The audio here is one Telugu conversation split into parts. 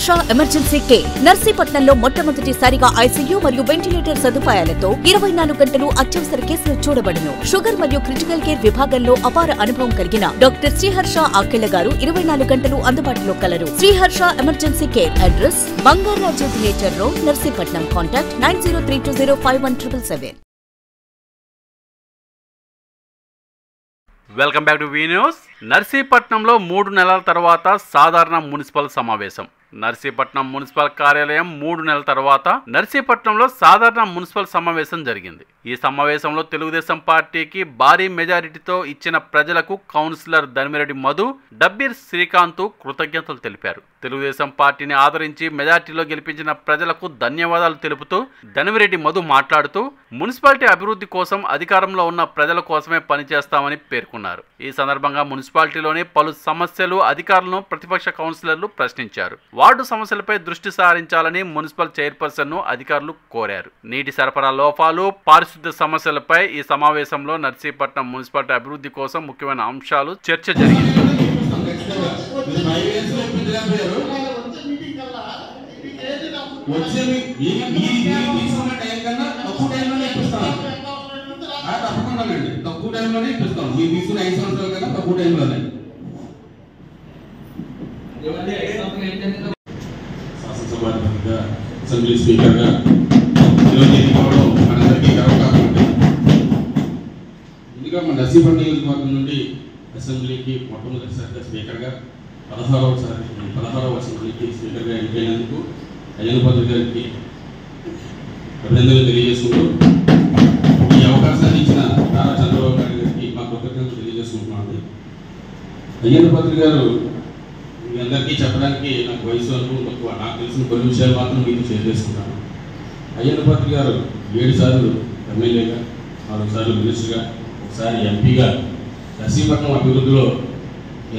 శ్రీహర్ష ఎమర్జెన్సీ కేర్ నర్సీపట్నంలో మొట్టమొదటిసారిగా ఐసీయూ మరియు వెంటిలేటర్ సదుపాయాలతో 24 గంటలు అత్యవసర కేసులు చూడబడును. షుగర్ మరియు క్రిటికల్ కేర్ విభాగంలో అపార అనుభవం కలిగిన డాక్టర్ శ్రీహర్ష ఆకెళ్ల గారు 24 గంటలు అందుబాటులో కలరు. Sriharsha emergency care address Bangaraju theatre road, Narsipatnam. Contact 9032051777. Welcome back to V news. నర్సీపట్నంలో 3 నెలల తర్వాత సాధారణ మున్సిపల్ సమావేశం. నర్సీపట్నం మున్సిపల్ కార్యాలయం 3 నెలల తర్వాత నర్సీపట్నంలో సాధారణ మున్సిపల్ సమావేశం జరిగింది. ఈ సమావేశంలో తెలుగుదేశం పార్టీకి భారీ మెజారిటీతో ఇచ్చిన ప్రజలకు కౌన్సిలర్ ధనిమిరెడ్డి మధు, డబ్బీర్ శ్రీకాంత్ కృతజ్ఞతలు తెలిపారు. తెలుగుదేశం పార్టీని ఆదరించి మెజారిటీలో గెలిపించిన ప్రజలకు ధన్యవాదాలు తెలుపుతూ ధనిమిరెడ్డి మధు మాట్లాడుతూ మున్సిపాలిటీ అభివృద్ధి కోసం అధికారంలో ఉన్న ప్రజల కోసమే పనిచేస్తామని పేర్కొన్నారు. ఈ సందర్భంగా మున్సిపాలిటీలోని పలు సమస్యలు అధికారులను ప్రతిపక్ష కౌన్సిలర్లు ప్రశ్నించారు. వార్డు సమస్యలపై దృష్టి సారించాలని మున్సిపల్ చైర్పర్సన్ ను అధికారులు కోరారు. నీటి సరఫరా లోపాలు, పారిశుద్ధ్య సమస్యలపై ఈ సమావేశంలో నర్సీపట్నం మున్సిపాలిటీ అభివృద్ధి కోసం ముఖ్యమైన అంశాలు చర్చ జరిగింది. అసెంబ్లీ స్పీకర్గా ఈరోజు ఎన్నుకోవడం మనందరికీ గర్వకారణం. ముందుగా మన నర్సీపట్నం నియోజకవర్గం నుండి అసెంబ్లీకి మొట్టమొదటిసారిగా స్పీకర్గా 16వ అసెంబ్లీకి స్పీకర్గా ఎన్నికైనందుకు అయ్యనపాత్రి గారికి అభినందనలు తెలియజేసుకుంటూ ఈ అవకాశాన్ని ఇచ్చిన నారా చంద్రబాబు నాయుడు గారికి మా కృతజ్ఞతలు తెలియజేసుకుంటున్నాను. అయ్యనపాత్రి గారు మీ అందరికీ చెప్పడానికి నాకు వయసు అనుభవం తక్కువ. నాకు తెలిసిన కొన్ని విషయాలు మాత్రం మీతో షేర్ చేసుకుంటాను. అయ్యనపాత్రి గారు 7 సార్లు ఎమ్మెల్యేగా, 4 సార్లు మినిస్టర్గా, ఒకసారి ఎంపీగా నర్సీపట్నం అభివృద్ధిలో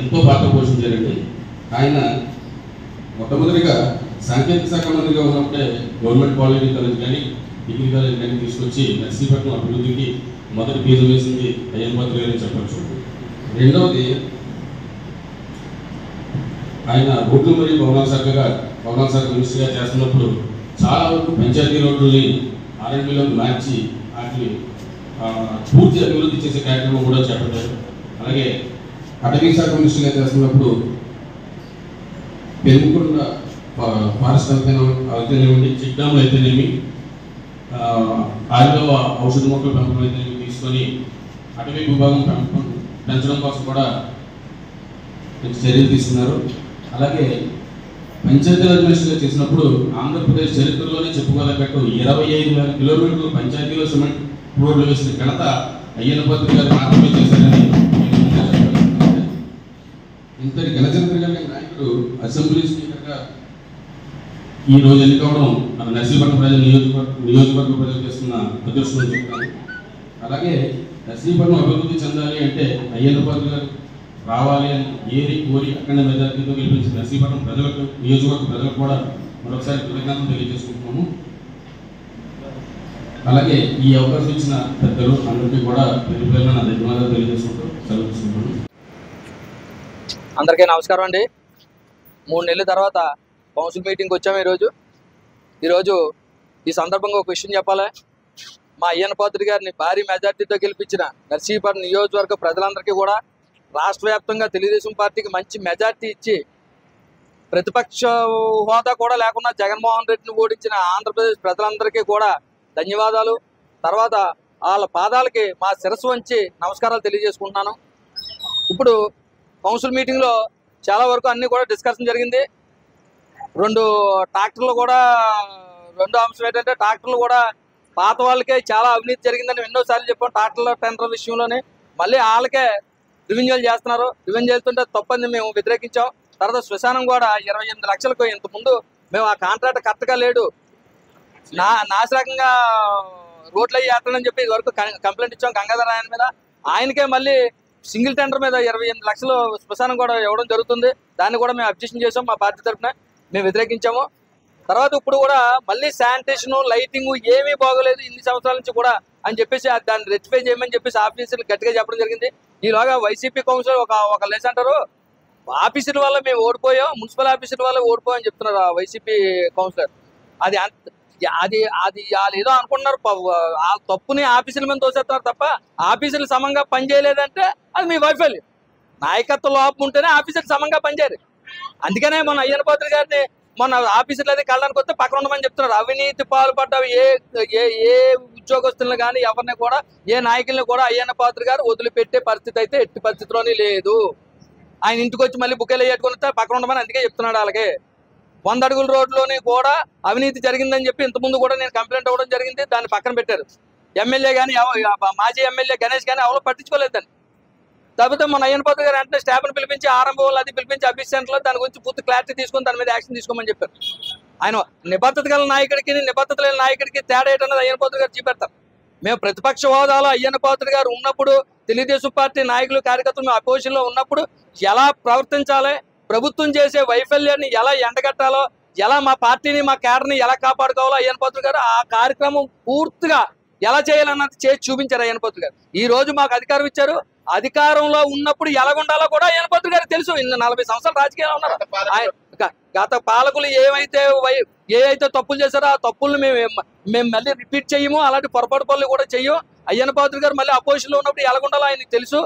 ఎంతో పాత్ర పోషించారండి. ఆయన మొట్టమొదటిగా సాంకేతిక శాఖ మంత్రిగా ఉన్నప్పుడే గవర్నమెంట్ పాలిటెక్నిక్ కాలేజ్ కానీ, డిగ్రీ కాలేజ్ కానీ తీసుకొచ్చి నర్సీపట్నం అభివృద్ధికి మొదటి పీజు వేసింది అయ్యనపాత్రి గారని చెప్పచ్చు. రెండవది, ఆయన రోడ్లు మరియు భవనాల శాఖ మినిస్టర్గా చేస్తున్నప్పుడు చాలా వరకు పంచాయతీ రోడ్లని ఆర్ఎండ్బీలోకి మార్చి వాటిని పూర్తి అభివృద్ధి చేసే కార్యక్రమం కూడా చేపట్టారు. అలాగే అటవీ శాఖ మినిస్టర్గా చేస్తున్నప్పుడు పెనుకొండ ఫారెస్ట్ అయితేనేమి, చెక్ డ్యామ్లు అయితేనేమి, ఆయుధ ఔషధ మొక్కల పెంపకం అయితేనేమి తీసుకొని అటవీ విభాగం పెంచడం కోసం కూడా చర్యలు తీసుకున్నారు. అలాగే పంచాయతీరాజ్ మినిస్టర్గా చేసినప్పుడు ఆంధ్రప్రదేశ్ చరిత్రలోనే చెప్పుకోదగ్గట్టు 25,000 కిలోమీటర్లు పంచాయతీలో సిమెంట్ రోడ్లు వేసిన ఘనత అయ్యనపాత్రి గారు మాత్రమే చేశారని ఇంతటి ఘనచరిత్ర కలిగిన నాయకుడు అసెంబ్లీ స్పీకర్గా ఈ రోజు ఎన్నుకోవడం మన నర్సీపట్నం ప్రజలు నియోజకవర్గ ప్రజలు చేస్తున్న అదృష్టం చెప్తాను. అలాగే నర్సీపట్నం అభివృద్ధి చెందాలి అంటే అయ్యనపాత్రి గారు రావాలి అని ఏరి కోరి అఖండ మెజారిటీతో గెలిపించిన నర్సీపట్నం ప్రజలకు, నియోజకవర్గ ప్రజలకు కూడా మరొకసారి కృతజ్ఞతలు తెలియజేసుకుంటున్నాము. అలాగే ఈ అవకాశం ఇచ్చిన పెద్దలు అందరికీ కూడా పేరు పేరున నా ధన్యవాదాలు తెలియజేసుకుంటూ సెలవు తీసుకుంటున్నాను. అందరికీ నమస్కారం అండి. 3 నెలల తర్వాత కౌన్సిల్ మీటింగ్కి వచ్చాము. ఈరోజు ఈ సందర్భంగా ఒక విషయం చెప్పాలి. మా అయ్యనపాత్రి గారిని భారీ మెజార్టీతో గెలిపించిన నర్సీపట్నం నియోజకవర్గ ప్రజలందరికీ కూడా, రాష్ట్ర వ్యాప్తంగా తెలుగుదేశం పార్టీకి మంచి మెజార్టీ ఇచ్చి ప్రతిపక్ష హోదా కూడా లేకుండా జగన్మోహన్ రెడ్డిని ఓడించిన ఆంధ్రప్రదేశ్ ప్రజలందరికీ కూడా ధన్యవాదాలు. తర్వాత వాళ్ళ పాదాలకి మా శిరస్సు వంచి నమస్కారాలు తెలియజేసుకుంటున్నాను. ఇప్పుడు కౌన్సిల్ మీటింగ్లో చాలా వరకు అన్నీ కూడా డిస్కషన్ జరిగింది. 2 ట్రాక్టర్లు కూడా, రెండో అంశం ఏంటంటే ట్రాక్టర్లు కూడా పాత వాళ్ళకే చాలా అవినీతి జరిగిందని ఎన్నోసార్లు చెప్పాం. ట్రాక్టర్ల టెండర్ విషయంలోనే మళ్ళీ వాళ్ళకే రివెన్యూలు చేస్తున్నారు. రివెన్యూ చేస్తుంటే తప్పని మేము వ్యతిరేకించాం. తర్వాత శ్మశానం కూడా 28 లక్షలకు ఇంతకుముందు మేము ఆ కాంట్రాక్ట్ కరెక్ట్గా లేడు, నాశరకంగా రోడ్లు అయ్యి వేస్తానని చెప్పి ఇదివరకు కంప్లైంట్ ఇచ్చాం గంగాధర్ ఆయన మీద. ఆయనకే మళ్ళీ సింగిల్ టెండర్ మీద 28 లక్షలు శ్మశానం కూడా ఇవ్వడం జరుగుతుంది. దాన్ని కూడా మేము అబ్జెక్షన్ చేసాం. మా పార్టీ తరఫున మేము వ్యతిరేకించాము. తర్వాత ఇప్పుడు కూడా మళ్ళీ శానిటేషన్, లైటింగ్ ఏమీ బాగోలేదు ఇన్ని సంవత్సరాల నుంచి కూడా అని చెప్పేసి దాన్ని రెక్టిఫై చేయమని చెప్పేసి ఆఫీసర్లు గట్టిగా చెప్పడం జరిగింది. ఈలోగా వైసీపీ కౌన్సిలర్ ఒక లెస్ అంటారు, ఆఫీసర్ వల్ల మేము ఓడిపోయాం, మున్సిపల్ ఆఫీసర్ వల్ల ఓడిపోయాం చెప్తున్నారు ఆ వైసీపీ కౌన్సిలర్. అది అది అది వాళ్ళు ఏదో అనుకుంటున్నారు, ఆ తప్పుని ఆఫీసుల మీద తోసేస్తున్నారు తప్ప ఆఫీసులు సమంగా పనిచేయలేదంటే అది మీ వైఫల్యం. నాయకత్వ లోపం ఉంటేనే ఆఫీసులు సమంగా పనిచేయరు. అందుకనే మన అయ్యన్న పాత్రుడు గారిని మొన్న ఆఫీసులు అది కళ్ళడానికి వస్తే పక్కన ఉండమని చెప్తున్నారు. అవినీతి పాల్పడ్డ ఏ ఉద్యోగస్తులను కానీ ఎవరిని కూడా ఏ నాయకుల్ని కూడా అయ్యన్న పాత్రుడు గారు వదిలిపెట్టే పరిస్థితి అయితే ఎట్టి పరిస్థితిలోనే లేదు. ఆయన ఇంటికి వచ్చి మళ్ళీ బుక్కెలు వేయట్టుకుని పక్కన ఉండమని అందుకే చెప్తున్నాడు. అలాగే 100 అడుగుల రోడ్లోని కూడా అవినీతి జరిగిందని చెప్పి ఇంతకుముందు కూడా నేను కంప్లైంట్ అవ్వడం జరిగింది. దాన్ని పక్కన పెట్టారు. ఎమ్మెల్యే కానీ మాజీ ఎమ్మెల్యే గణేష్ కానీ ఎవరో పట్టించుకోలేదు దాన్ని. కాకపోతే మన అయ్యన్న పాత్రుడు గారు వెంటనే స్టాఫ్ని పిలిపించి ఆర్ఎంఓ అది పిలిపించి అఫీస్ సెంటర్లో దాని గురించి పూర్తి క్లారిటీ తీసుకొని దాని మీద యాక్షన్ తీసుకోమని చెప్పారు. ఆయన నిబద్ధత గల నాయకుడికి నిబద్ధత లేని నాయకుడికి తేడా ఏంటన్నది అయ్యన్న పాత్రుడు గారు చూపెడతారు. మేము ప్రతిపక్ష హోదాలో అయ్యన్న పాత్రుడు గారు ఉన్నప్పుడు తెలుగుదేశం పార్టీ నాయకులు కార్యకర్తలు మేము అపోజిషన్లో ఉన్నప్పుడు ఎలా ప్రవర్తించాలి, ప్రభుత్వం చేసే వైఫల్యాన్ని ఎలా ఎండగట్టాలో, ఎలా మా పార్టీని మా క్యాడర్ని ఎలా కాపాడుకోవాలో అయ్యన్న పాత్రుడు గారు ఆ కార్యక్రమం పూర్తిగా ఎలా చేయాలన్నది చేసి చూపించారు అయ్యన్న పాత్రుడు గారు. ఈ రోజు మాకు అధికారం ఇచ్చారు. అధికారంలో ఉన్నప్పుడు ఎలాగుండాలో కూడా అయ్యన్న పాత్రుడు గారు తెలుసు. 40 సంవత్సరాలు రాజకీయాలు ఉన్నారు. గత పాలకులు ఏవైతే తప్పులు చేశారో ఆ తప్పుల్ని మేము మళ్ళీ రిపీట్ చేయము, అలాంటి పొరపాటు పనులు కూడా చెయ్యం. అయ్యన్న పాత్రుడు గారు మళ్ళీ అపోజిషన్లో ఉన్నప్పుడు ఎలాగుండాలో ఆయనకు తెలుసు,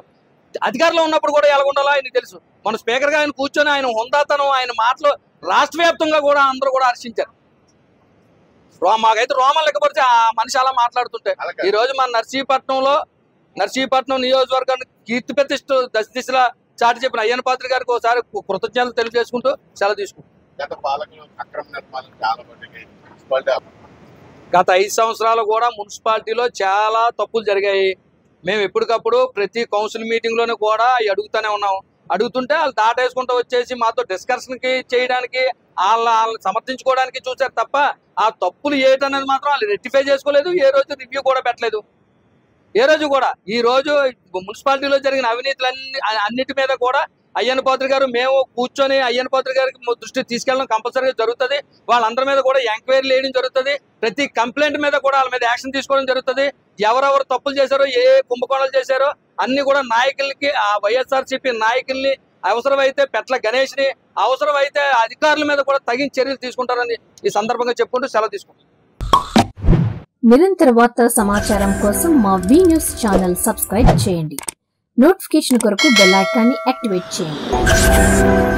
అధికారంలో ఉన్నప్పుడు కూడా ఎలాగుండాలో ఆయనకు తెలుసు. మన స్పీకర్గా ఆయన కూర్చొని ఆయన హుందాతనం ఆయన మాటలు రాష్ట్ర వ్యాప్తంగా కూడా అందరూ కూడా హర్షించారు. మాకైతే రోమం లెక్కపరిచి ఆ మనిషి అలా మాట్లాడుతుంటే ఈ రోజు మన నర్సీపట్నం నియోజకవర్గాన్ని కీర్తి ప్రతిష్ట దశ చాటి చెప్పిన అయ్యన్న పాత్రుడు గారికి ఒకసారి కృతజ్ఞతలు తెలియజేసుకుంటూ సెలవు తీసుకుంటాం. గత 5 సంవత్సరాలు కూడా మున్సిపాలిటీలో చాలా తప్పులు జరిగాయి. మేము ఎప్పటికప్పుడు ప్రతి కౌన్సిల్ మీటింగ్లోనే కూడా అడుగుతూనే ఉన్నాం. అడుగుతుంటే వాళ్ళు దాటేసుకుంటూ వచ్చేసి మాతో డిస్కషన్కి చేయడానికి వాళ్ళని సమర్థించుకోవడానికి చూశారు తప్ప ఆ తప్పులు ఏంటనేది మాత్రం వాళ్ళు రెక్టిఫై చేసుకోలేదు. ఏ రోజు రివ్యూ కూడా పెట్టలేదు. ఏ రోజు కూడా ఈ రోజు మున్సిపాలిటీలో జరిగిన అన్నిటి మీద కూడా అయ్యన్న పాత్రుడు గారు మేము కూర్చొని అయ్యన్న పాత్రుడు గారికి దృష్టికి తీసుకెళ్ళడం కంపల్సరీగా జరుగుతుంది. వాళ్ళందరి మీద కూడా ఎంక్వైరీ వేయడం జరుగుతుంది. ప్రతి కంప్లైంట్ మీద కూడా వాళ్ళ మీద యాక్షన్ తీసుకోవడం జరుగుతుంది. ఎవరెవరు తప్పులు చేశారో ఏ కుంభకోణాలు చేశారో అన్ని కూడా నాయకులకి ఆ వైఎస్ఆర్సీపీ నాయకుల్ని అవసరమైతే పెట్ల గణేష్ని అవసరమైతే అధికారుల మీద కూడా తగిన చర్యలు తీసుకుంటారని ఈ సందర్భంగా చెప్పుకుంటూ సెలవు తీసుకుంటాం. నిరంతర వార్తా సమాచారం కోసం మా వి న్యూస్ ఛానల్ సబ్స్క్రైబ్ చేయండి. నోటిఫికేషన్ కొరకు బెల్ ఐకాన్ని యాక్టివేట్ చేయండి.